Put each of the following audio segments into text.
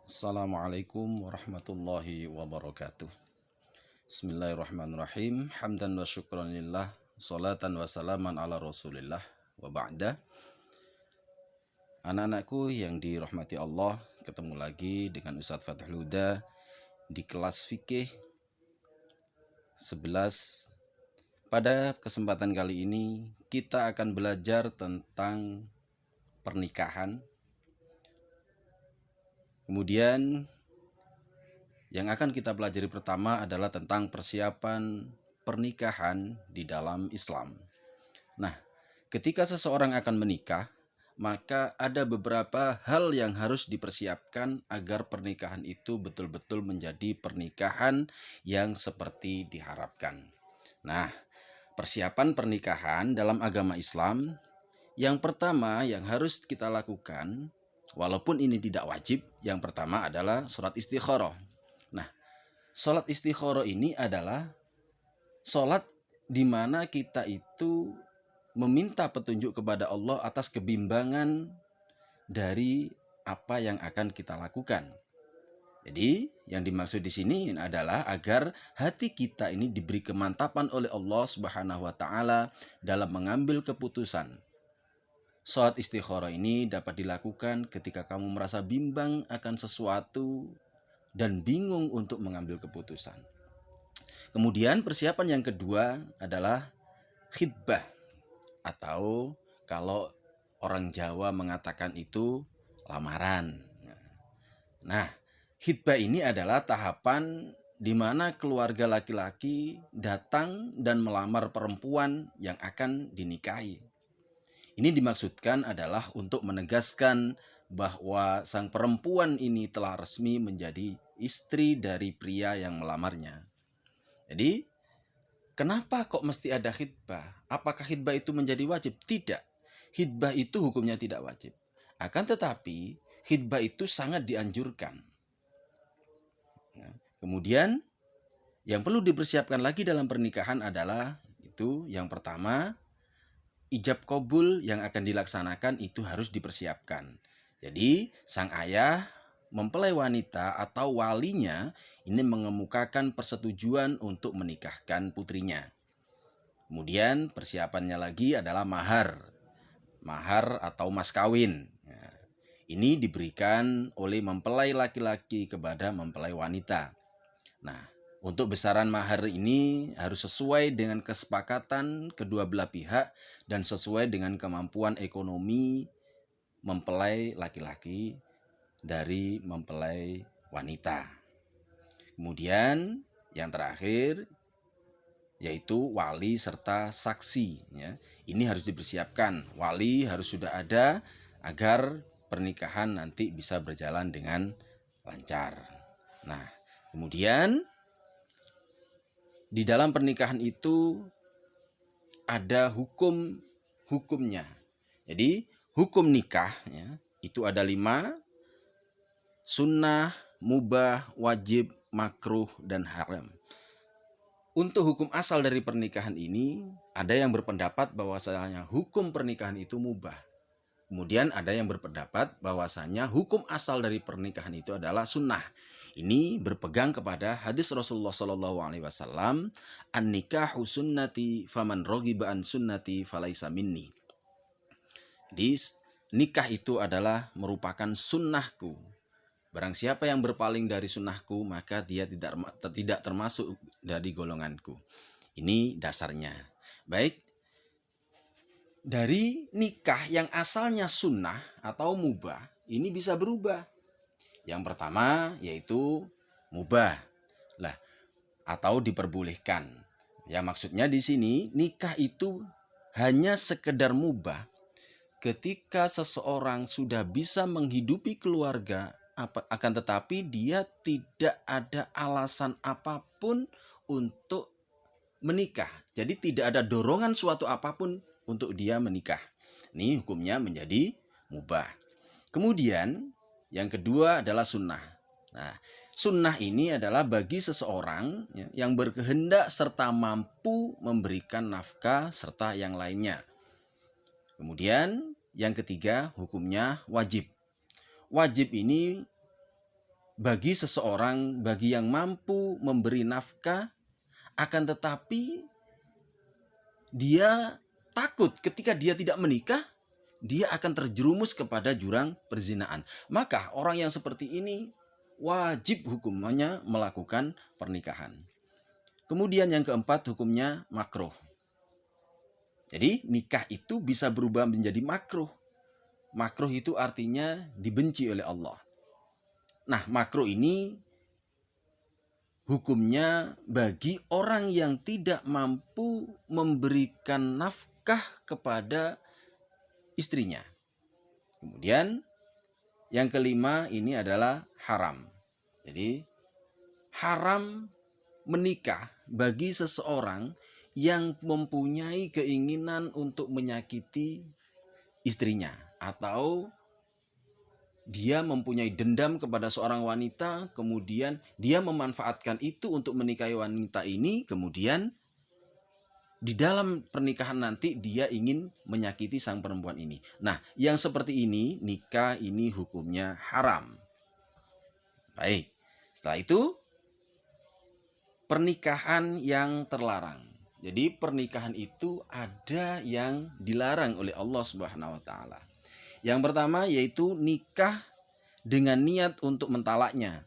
Assalamualaikum warahmatullahi wabarakatuh. Bismillahirrahmanirrahim. Hamdan wa syukran lillah. Salatan wa salaman ala rasulillah. Wa ba'da. Anak-anakku yang dirahmati Allah, ketemu lagi dengan Ustadz Fathul Huda di kelas fikih 11. Pada kesempatan kali ini kita akan belajar tentang pernikahan. Kemudian yang akan kita pelajari pertama adalah tentang persiapan pernikahan di dalam Islam. Nah, ketika seseorang akan menikah, maka ada beberapa hal yang harus dipersiapkan agar pernikahan itu betul-betul menjadi pernikahan yang seperti diharapkan. Nah, persiapan pernikahan dalam agama Islam, yang pertama yang harus kita lakukan, walaupun ini tidak wajib, yang pertama adalah sholat istikharah. Nah, sholat istikharah ini adalah sholat di mana kita itu meminta petunjuk kepada Allah atas kebimbangan dari apa yang akan kita lakukan. Jadi, yang dimaksud di sini adalah agar hati kita ini diberi kemantapan oleh Allah Subhanahu wa taala dalam mengambil keputusan. Sholat istikharah ini dapat dilakukan ketika kamu merasa bimbang akan sesuatu dan bingung untuk mengambil keputusan. Kemudian persiapan yang kedua adalah khitbah, atau kalau orang Jawa mengatakan itu lamaran. Nah, khitbah ini adalah tahapan di mana keluarga laki-laki datang dan melamar perempuan yang akan dinikahi. Ini dimaksudkan adalah untuk menegaskan bahwa sang perempuan ini telah resmi menjadi istri dari pria yang melamarnya. Jadi, kenapa kok mesti ada khitbah? Apakah khitbah itu menjadi wajib? Tidak. Khitbah itu hukumnya tidak wajib. Akan tetapi, khitbah itu sangat dianjurkan. Kemudian, yang perlu dipersiapkan lagi dalam pernikahan adalah itu yang pertama, ijab kabul yang akan dilaksanakan itu harus dipersiapkan. Jadi, sang ayah mempelai wanita atau walinya ini mengemukakan persetujuan untuk menikahkan putrinya. Kemudian persiapannya lagi adalah mahar atau mas kawin. Ini diberikan oleh mempelai laki-laki kepada mempelai wanita. Nah, untuk besaran mahar ini harus sesuai dengan kesepakatan kedua belah pihak dan sesuai dengan kemampuan ekonomi mempelai laki-laki dari mempelai wanita. Kemudian yang terakhir yaitu wali serta saksi. Ya. Ini harus dipersiapkan. Wali harus sudah ada agar pernikahan nanti bisa berjalan dengan lancar. Nah, kemudian di dalam pernikahan itu ada hukumnya. Jadi hukum nikah ya, itu ada 5: sunnah, mubah, wajib, makruh, dan haram. Untuk hukum asal dari pernikahan ini, ada yang berpendapat bahwasanya hukum pernikahan itu mubah. Kemudian ada yang berpendapat bahwasanya hukum asal dari pernikahan itu adalah sunnah. Ini berpegang kepada hadis Rasulullah SAW, an-nikahu sunnati faman raghiba an sunnati falaisa minni. Jadi nikah itu adalah merupakan sunnahku. Barang siapa yang berpaling dari sunnahku, maka dia tidak termasuk dari golonganku. Ini dasarnya. Baik, dari nikah yang asalnya sunnah atau mubah, ini bisa berubah. Yang pertama yaitu mubah, atau diperbolehkan. Ya, maksudnya di sini nikah itu hanya sekedar mubah ketika seseorang sudah bisa menghidupi keluarga, akan tetapi dia tidak ada alasan apapun untuk menikah. Jadi tidak ada dorongan suatu apapun untuk dia menikah. Ini hukumnya menjadi mubah. Kemudian yang kedua adalah sunnah. Nah, sunnah ini adalah bagi seseorang yang berkehendak serta mampu memberikan nafkah serta yang lainnya. Kemudian yang ketiga hukumnya wajib. Wajib ini bagi seseorang, bagi yang mampu memberi nafkah, akan tetapi dia takut ketika dia tidak menikah, dia akan terjerumus kepada jurang perzinaan. Maka orang yang seperti ini wajib hukumnya melakukan pernikahan. Kemudian yang keempat, hukumnya makruh. Jadi nikah itu bisa berubah menjadi makruh. Makruh itu artinya dibenci oleh Allah. Nah, makruh ini hukumnya bagi orang yang tidak mampu memberikan nafkah kepada istrinya. Kemudian yang kelima ini adalah haram. Jadi haram menikah bagi seseorang yang mempunyai keinginan untuk menyakiti istrinya, atau dia mempunyai dendam kepada seorang wanita, kemudian dia memanfaatkan itu untuk menikahi wanita ini, kemudian di dalam pernikahan nanti dia ingin menyakiti sang perempuan ini. Nah, yang seperti ini, nikah ini hukumnya haram. Baik, setelah itu pernikahan yang terlarang. Jadi pernikahan itu ada yang dilarang oleh Allah Subhanahu wa taala. Yang pertama yaitu nikah dengan niat untuk mentalaknya.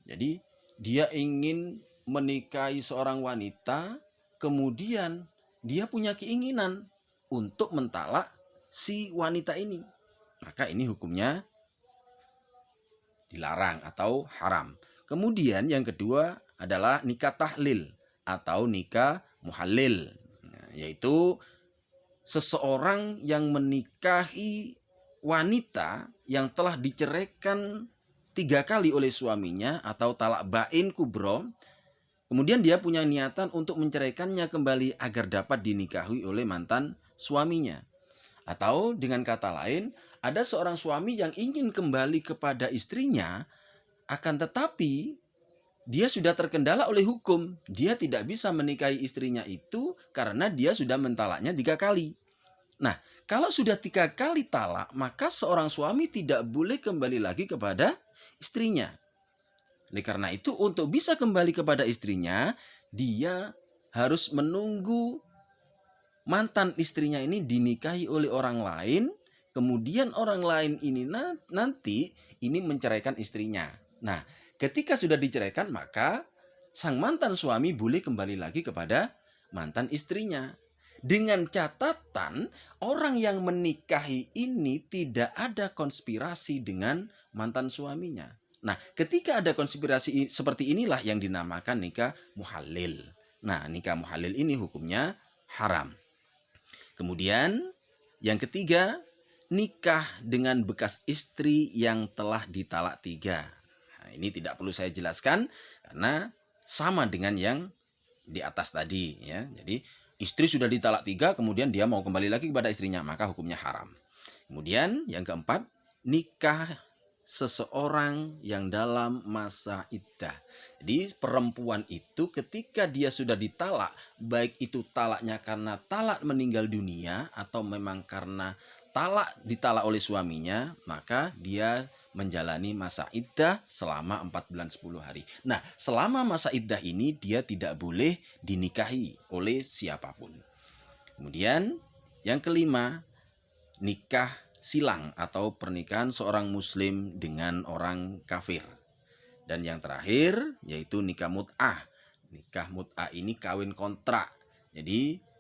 Jadi dia ingin menikahi seorang wanita, kemudian dia punya keinginan untuk mentalak si wanita ini. Maka ini hukumnya dilarang atau haram. Kemudian yang kedua adalah nikah tahlil atau nikah muhallil, yaitu seseorang yang menikahi wanita yang telah diceraikan 3 kali oleh suaminya atau talak bain kubro, kemudian dia punya niatan untuk menceraikannya kembali agar dapat dinikahi oleh mantan suaminya. Atau dengan kata lain, ada seorang suami yang ingin kembali kepada istrinya, akan tetapi dia sudah terkendala oleh hukum. Dia tidak bisa menikahi istrinya itu karena dia sudah mentalaknya 3 kali. Nah, kalau sudah 3 kali talak, maka seorang suami tidak boleh kembali lagi kepada istrinya. Oleh karena itu, untuk bisa kembali kepada istrinya, dia harus menunggu mantan istrinya ini dinikahi oleh orang lain, kemudian orang lain ini nanti ini menceraikan istrinya. Nah, ketika sudah diceraikan, maka sang mantan suami boleh kembali lagi kepada mantan istrinya. Dengan catatan orang yang menikahi ini tidak ada konspirasi dengan mantan suaminya. Nah, ketika ada konspirasi seperti inilah yang dinamakan nikah muhallil. Nah, nikah muhallil ini hukumnya haram. Kemudian yang ketiga, nikah dengan bekas istri yang telah ditalak 3. Nah, ini tidak perlu saya jelaskan karena sama dengan yang di atas tadi ya. Jadi istri sudah ditalak 3, kemudian dia mau kembali lagi kepada istrinya, maka hukumnya haram. Kemudian yang keempat, nikah seseorang yang dalam masa iddah. Jadi perempuan itu ketika dia sudah ditalak, baik itu talaknya karena talak meninggal dunia atau memang karena ditalak oleh suaminya, maka dia menjalani masa iddah selama 4 bulan 10 hari. Nah, selama masa iddah ini dia tidak boleh dinikahi oleh siapapun. Kemudian yang kelima, nikah silang atau pernikahan seorang muslim dengan orang kafir. Dan yang terakhir yaitu nikah mut'ah. Nikah mut'ah ini kawin kontrak. Jadi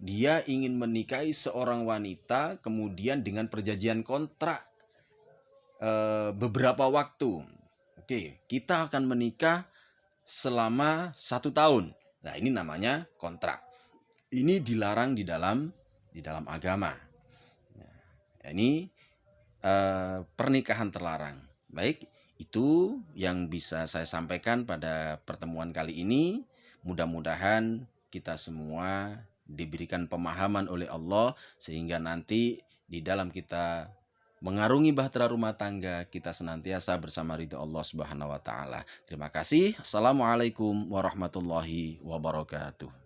dia ingin menikahi seorang wanita kemudian dengan perjanjian kontrak beberapa waktu. Oke, kita akan menikah selama 1 tahun. Nah, ini namanya kontrak. Ini dilarang di dalam agama. Ini pernikahan terlarang. Baik, itu yang bisa saya sampaikan pada pertemuan kali ini. Mudah-mudahan kita semua diberikan pemahaman oleh Allah sehingga nanti di dalam kita mengarungi bahtera rumah tangga kita senantiasa bersama ridha Allah Subhanahu wa taala. Terima kasih. Assalamualaikum warahmatullahi wabarakatuh.